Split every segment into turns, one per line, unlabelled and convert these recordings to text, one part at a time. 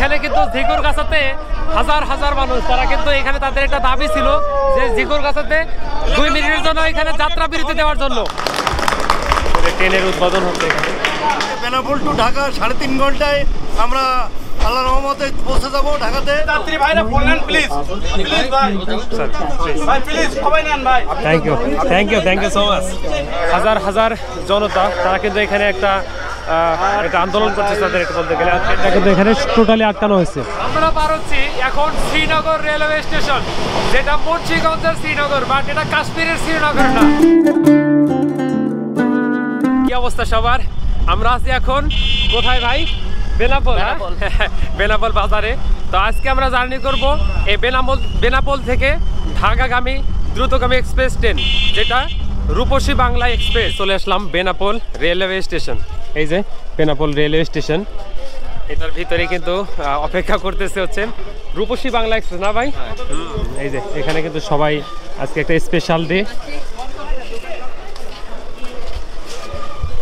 এইখানে কিন্তু ঝিকুরগাছাতে হাজার হাজার মানুষ, তারা কিন্তু এখানে তাদের একটা দাবি ছিল যে ঝিকুরগাছাতে 2 মিনিটের জন্য এখানে যাত্রা বিরতি দেওয়ার জন্য ট্রেনের উদ্বোধন হচ্ছে। এখানে
বেনাপোল টু ঢাকা 3.5 ঘন্টায় আমরা আল্লাহর রহমতে পৌঁছে যাব ঢাকাতে।
যাত্রী ভাইরা বললেন প্লিজ প্লিজ ভাই ভাই প্লিজ সবাই নেন ভাই।
Thank you so much. হাজার হাজার জনতা তারা কিন্তু এখানে একটা আন্দোলন করছে, তাদের এটা বলতে গেলে এটা কিন্তু এখানে টোটালি আটকানো হয়েছে। আমরা পার হচ্ছি এখন শ্রীনগর রেলওয়ে স্টেশন, যেটা মুন্সিগঞ্জের শ্রীনগর, বাট এটা কাশ্মীরের শ্রীনগর না। কি অবস্থা সবার? আমরা আছি এখন কোথায় ভাই? বেনাপোল, বেনাপোল বাজারে। তো আজকে আমরা জার্নি করব এই বেনাপোল থেকে ঢাকাগামী দ্রুতগামী এক্সপ্রেস ট্রেন, যেটা রূপসী বাংলা এক্সপ্রেস। চলে আসলাম বেনাপোল রেলওয়ে স্টেশন। এই যে বেনাপোল রেলওয়ে স্টেশন, এটার ভিতরে কিন্তু অপেক্ষা করতেছে হচ্ছে রূপসী বাংলা এক্সপ্রেস, না ভাই? এই যে এখানে কিন্তু সবাই আজকে একটা স্পেশাল ডে।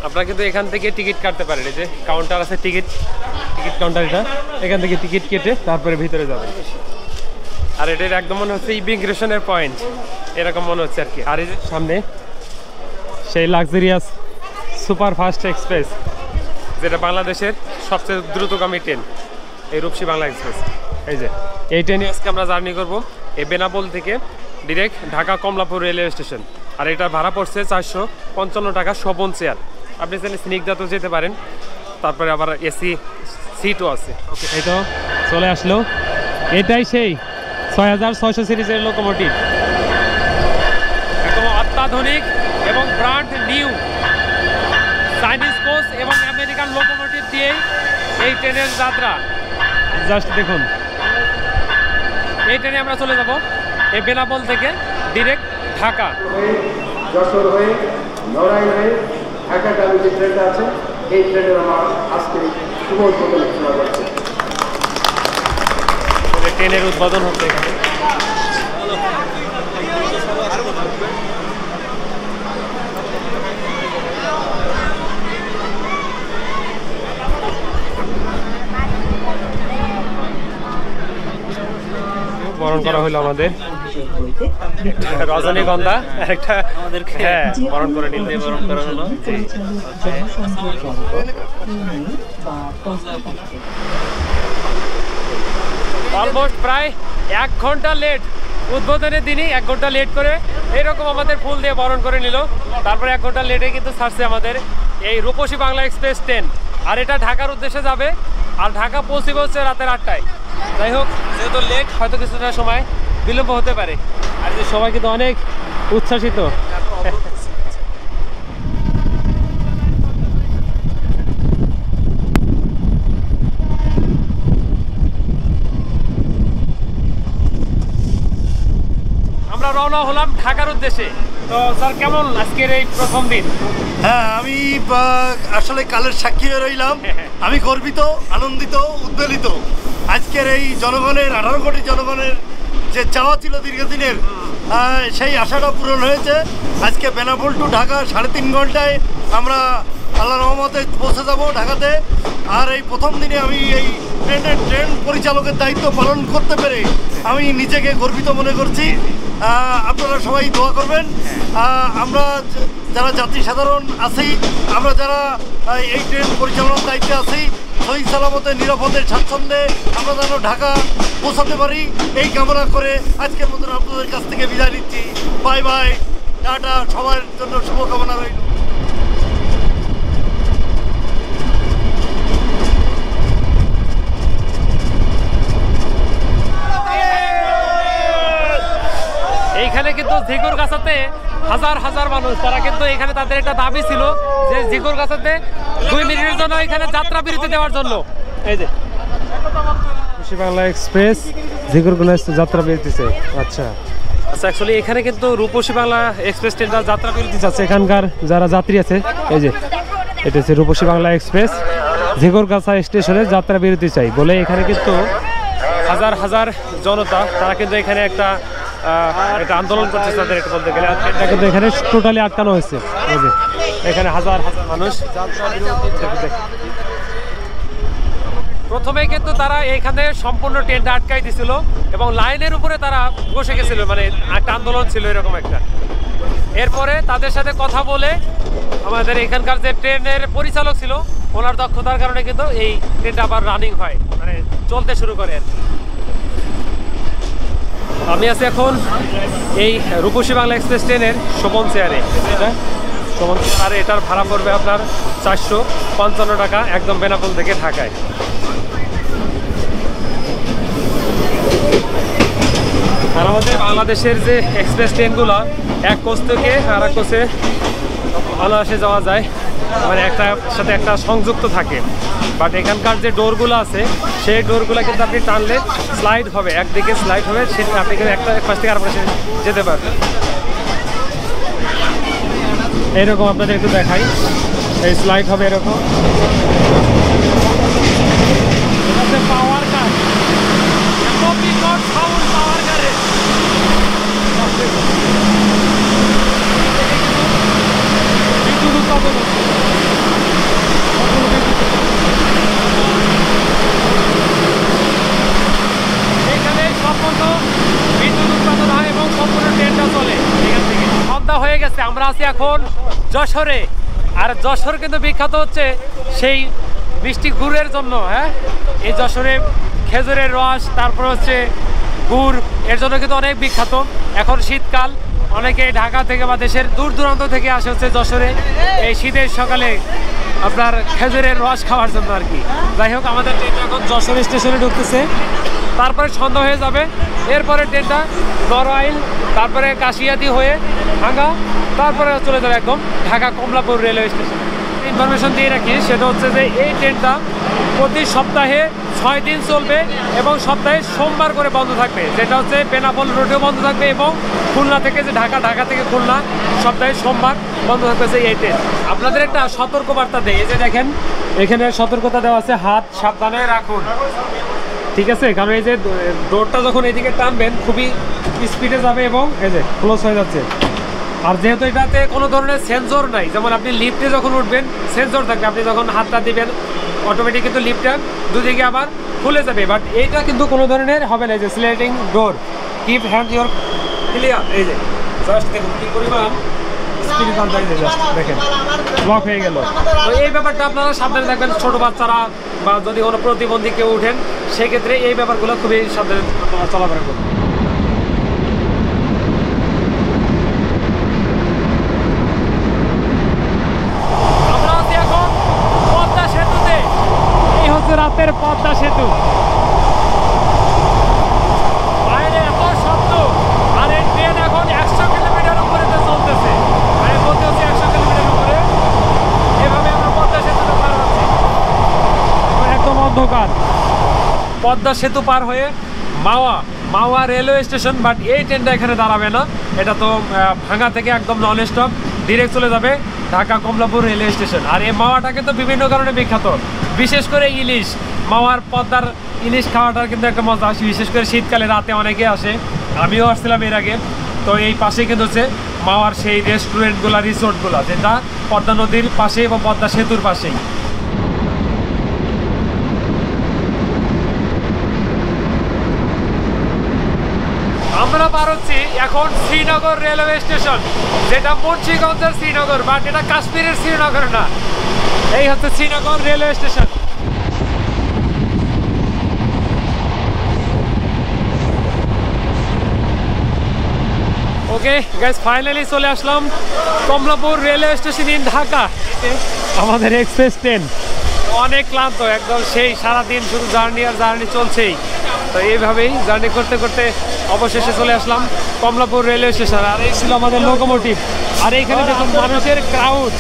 আপনারা কিন্তু এখান থেকে টিকিট কাটতে পারেন, এই যে কাউন্টার আছে, টিকিট কাউন্টার, এটা এখান থেকে টিকিট কেটে তারপরে ভিতরে যাবেন। আর এটার একদম মনে হচ্ছে ইমিগ্রেশনের পয়েন্ট, এরকম মনে হচ্ছে আর কি। আর এই যে সামনে সেই লাক্সারিয়াস সুপার ফাস্ট এক্সপ্রেস, যেটা বাংলাদেশের সবচেয়ে দ্রুতগামী ট্রেন, এই রূপসী বাংলা এক্সপ্রেস। এই যে এই ট্রেনে আজকে আমরা জার্নি করব এই বেনাপোল থেকে direct Dhaka Kamalapur railway station. আর এটা ভাড়া পড়ছে 455 টাকা শোভন চেয়ার। আপনি চাইলে স্নিগ্ধাতেও যেতে পারেন, তারপরে আবার এসি সিটও আছে। এই তো চলে আসলো, এটাই সেই 6600 সিরিজের লোকোমোটিভ, একদম অত্যাধুনিক এবং ব্র্যান্ড নিউ চাইনিজ কোচ এবং আমেরিকান লোকোমোটিভ দিয়েই এই ট্রেনের যাত্রা। জাস্ট দেখুন, এই ট্রেনে আমরা চলে যাব এই বেনাপোল থেকে ডিরেক্ট ঢাকা।
যশোর হয়ে নড়াইল হয়ে ঢাকাগামী যে ট্রেনটা আছে, এই ট্রেনের আমার আজকে শুভ উদ্বোধন শোনা যাচ্ছে।
ট্রেনের উদ্বোধন হচ্ছে এখানে। বরণ করা হলো আমাদের রজনীগন্ধা, একটা হ্যাঁ বরণ করে নিতে বরণ করা হলো। অলমোস্ট প্রায় 1 ঘন্টা লেট, উদ্বোধনের দিনই 1 ঘন্টা লেট করে এরকম আমাদের ফুল দিয়ে বরণ করে নিল। তারপরে 1 ঘন্টা লেটে কিন্তু ছাড়ছে আমাদের এই রূপসী বাংলা এক্সপ্রেস ট্রেন। আর এটা ঢাকার উদ্দেশ্যে যাবে, আর ঢাকা পৌঁছিবে হচ্ছে রাতের 8টায়। যাই হোক, যেহেতু লেট, হয়তো কিছুটা সময় বিলম্ব হতে পারে। আর যে সবাই কিন্তু অনেক উচ্ছ্বাসিত। আমরা রওনা হলাম ঢাকার উদ্দেশ্যে। তো স্যার, কেমন আজকের এই প্রথম দিন?
হ্যাঁ, আমি আসলে কালের সাক্ষী হয়ে রইলাম। আমি গর্বিত, আনন্দিত, উদ্বেলিত। আজকের এই জনগণের, 18 কোটি জনগণের যে চাওয়া ছিল দীর্ঘদিনের, সেই আশাটা পূরণ হয়েছে। আজকে বেনাপোল টু ঢাকা 3.5 ঘন্টায় আমরা আল্লাহর রহমতে পৌঁছে যাব ঢাকাতে। আর এই প্রথম দিনে আমি এই ট্রেন পরিচালকের দায়িত্ব পালন করতে পেরে আমি নিজেকে গর্বিত মনে করছি। আপনারা সবাই দোয়া করবেন। আমরা যারা যাত্রী সাধারণ আছি, আমরা যারা এই ট্রেন পরিচালনার দায়িত্বে আছি, সহি সালামতে, নিরাপদে, স্বাচ্ছন্দ্যে আমরা যেন ঢাকা পৌঁছাতে পারি, এই কামনা করে আজকের মতন আপনাদের কাছ থেকে বিদায় নিচ্ছি। বাই বাই, টাটা, সবার জন্য শুভকামনা রইল।
এইখানে কিন্তু ঝিকুরগাছাতে হাজার হাজার মানুষ, তারা কিন্তু এখানে তাদের একটা দাবি ছিল যে ঝিকুরগাছাতে 2 মিনিটের জন্য এখানে যাত্রা বিরতি দেওয়ার জন্য। এই যে রূপসী বাংলা এক্সপ্রেস ঝিকুরগাছা যাত্রা বিরতি। আচ্ছা আচ্ছা, অ্যাকচুয়ালি এখানে কিন্তু রূপসী বাংলা এক্সপ্রেস ট্রেনটা যাত্রা বিরতি যাচ্ছে। এখানকার যারা যাত্রী আছে, এই যে এটা হচ্ছে রূপসী বাংলা এক্সপ্রেস ঝিকুরগাছা স্টেশনে যাত্রা বিরতি চাই বলে এখানে কিন্তু হাজার হাজার জনতা তারা কিন্তু এখানে একটা আন্দোলন করছে, তাদের এটা বলতে গেলে এটা কিন্তু এখানে টোটালি আটকানো হয়েছে। এই যে এখানে হাজার হাজার মানুষ প্রথমে কিন্তু তারা এখানে সম্পূর্ণ ট্রেনটা আটকাই দিছিল এবং লাইনের উপরে তারা বসে গেছিল, মানে একটা আন্দোলন ছিল এরকম একটা। এরপরে তাদের সাথে কথা বলে আমাদের এখানকার যে ট্রেনের পরিচালক ছিল ওনার দক্ষতার কারণে কিন্তু এই ট্রেনটা আবার রানিং হয়, মানে চলতে শুরু করে। আমি আছি এখন এই রূপসী বাংলা এক্সপ্রেস ট্রেনের শোভন চেয়ারে। শোভন চেয়ারে এটার ভাড়া পড়বে আপনার 455 টাকা, একদম বেনাপোল থেকে ঢাকায়। আর আমাদের বাংলাদেশের যে এক্সপ্রেস ট্রেনগুলো এক কোচ থেকে আর এক কোচে অনায়াসে যাওয়া যায়, মানে একটার সাথে একটা সংযুক্ত থাকে। বাট এখানকার যে ডোরগুলো আছে সেই ডোরগুলো কিন্তু আপনি টানলে স্লাইড হবে, একদিকে স্লাইড হবে, সেটা আপনি কিন্তু একটা পাশ থেকে আর পাশে যেতে পারবেন। এইরকম আপনাদের একটু দেখাই, এই স্লাইড হবে এরকম। পাওয়ার কার, পাওয়ার কারে বিদ্যুৎ উৎপাদন হচ্ছে। এখানে সম্পূর্ণ বিদ্যুৎ উৎপাদন হয় এবং সম্পূর্ণ ট্রেনটা চলে এখান থেকে। সন্ধ্যা হয়ে গেছে, আমরা আছি এখন যশোরে। আর যশোর কিন্তু বিখ্যাত হচ্ছে সেই মিষ্টি গুড়ের জন্য। হ্যাঁ, এই যশোরে খেজুরের রস, তারপর হচ্ছে গুড়, এর জন্য কিন্তু অনেক বিখ্যাত। এখন শীতকাল, অনেকে ঢাকা থেকে বা দেশের দূর দূরান্ত থেকে আসে হচ্ছে যশোরে এই শীতের সকালে আপনার খেজুরের রস খাওয়ার জন্য আর কি। যাই হোক, আমাদের ট্রেনটা এখন যশোর স্টেশনে ঢুকতেছে, তারপরে সন্ধ্যা হয়ে যাবে। এরপরে ট্রেনটা নড়াইল, তারপরে কাশিয়াদি হয়ে ভাঙ্গা, তারপরে চলে যাবে একদম Dhaka Kamalapur railway station. Information দিয়ে রাখি, সেটা হচ্ছে যে এই ট্রেনটা প্রতি সপ্তাহে 6 দিন চলবে এবং সপ্তাহে সোমবার করে বন্ধ থাকবে, যেটা হচ্ছে বেনাপোল রোডেও বন্ধ থাকবে এবং খুলনা থেকে যে ঢাকা, ঢাকা থেকে খুলনা সপ্তাহে সোমবার বন্ধ থাকবে এই ট্রেন। আপনাদের একটা সতর্কবার্তা দেয়, এই যে দেখেন এখানে সতর্কতা দেওয়া আছে, হাত সাবধানে রাখুন, ঠিক আছে? কারণ এই যে ডোরটা যখন এইদিকে টানবেন খুবই স্পিডে যাবে এবং এই যে ক্লোজ হয়ে যাচ্ছে। আর যেহেতু এটাতে কোনো ধরনের সেন্সর নাই, যেমন আপনি লিফটে যখন উঠবেন সেন্সর থাকবে, আপনি যখন হাতটা দিবেন অটোমেটিক কিন্তু লিফটটা দুদিকে আবার খুলে যাবে। বাট এইটা কিন্তু কোনো ধরনের হবে না। এই যে sliding door, keep hand your clear, এই যে জাস্ট দেখুন কি পরিমাণ স্পিড কাউন্টার, দেখেন লক হয়ে গেল। তো এই ব্যাপারটা আপনারা সাবধানে থাকবেন, ছোট বাচ্চারা বা যদি কোনো প্রতিবন্ধী কেউ উঠেন সেক্ষেত্রে এই ব্যাপারগুলো খুবই সাবধানে আপনারা চলাফেরা করবেন। রাতের পদ্মা সেতু, বাইরে এত শব্দ, আর এই ট্রেন এখন 100 কিলোমিটার উপরে চলতেছে, মানে বলতে হচ্ছে 100 কিলোমিটার উপরে। এভাবে আমরা পদ্মা সেতুটা পার হচ্ছি, একদম অন্ধকার। পদ্মা সেতু পার হয়ে মাওয়া রেলওয়ে স্টেশন। বাট এই ট্রেনটা এখানে দাঁড়াবে না, এটা তো ভাঙ্গা থেকে একদম নন স্টপ ডিরেক্ট চলে যাবে ঢাকা কমলাপুর রেলওয়ে স্টেশন। আর এই মাওয়াটাকে তো বিভিন্ন কারণে বিখ্যাত, বিশেষ করে ইলিশ, মাওয়ার পদ্মার ইলিশ খাওয়াটার কিন্তু একটা মজা আসে, বিশেষ করে শীতকালে রাতে অনেকে আসে, আমিও আসছিলাম এর আগে। তো এই পাশে কিন্তু হচ্ছে মাওয়ার সেই রেস্টুরেন্টগুলো, রিসোর্টগুলো, যেটা পদ্মা নদীর পাশে এবং পদ্মা সেতুর পাশেই। আমরা পার হচ্ছি এখন শ্রীনগর রেলওয়ে স্টেশন, যেটা মুন্সিগঞ্জের শ্রীনগর, বাট এটা কাশ্মীরের শ্রীনগর না। এই হচ্ছে Srinagar railway station. Okay guys, finally চলে আসলাম Kamalapur railway station in Dhaka. আমাদের এক্সপ্রেস ট্রেন অনেক ক্লান্ত, একদম সেই সারাদিন শুধু জার্নি আর জার্নি চলছেই। তো এইভাবেই জার্নি করতে করতে অবশেষে চলে আসলাম কমলাপুর রেলওয়ে স্টেশন। আর এই ছিল আমাদের লোকোমোটিভ। আর এইখানে দেখুন মানুষের ক্রাউড,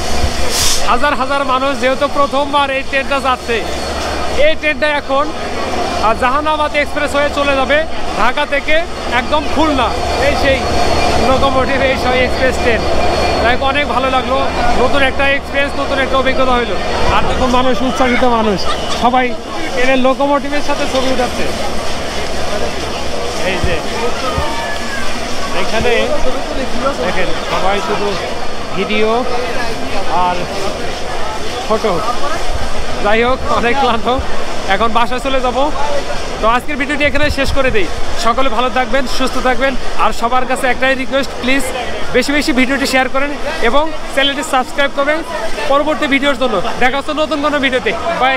হাজার হাজার মানুষ, যেহেতু প্রথমবার এই ট্রেনটা যাচ্ছে। এই ট্রেনটা এখন জাহানাবাদ এক্সপ্রেস হয়ে চলে যাবে ঢাকা থেকে একদম খুলনা। এই সেই লোকোমোটিভ, এই সেই এক্সপ্রেস ট্রেন। তাই অনেক ভালো লাগলো, নতুন একটা এক্সপিরিয়েন্স, নতুন একটা অভিজ্ঞতা হইলো। আর দেখুন মানুষ, উৎসাহিত মানুষ, সবাই ট্রেনের লোকোমোটিভের সাথে ছবি উঠাচ্ছে। এই যে এখানে দেখেন সবাই শুধু ভিডিও আর ফটো। যাই হোক, অনেক ক্লান্ত, এখন বাসায় চলে যাব। তো আজকের ভিডিওটি এখানে শেষ করে দেই। সকলে ভালো থাকবেন, সুস্থ থাকবেন, আর সবার কাছে একটাই রিকোয়েস্ট, প্লিজ বেশি বেশি ভিডিওটি শেয়ার করেন এবং চ্যানেলটি সাবস্ক্রাইব করবেন পরবর্তী ভিডিওর জন্য। দেখা হচ্ছে নতুন কোনো ভিডিওতে। বাই।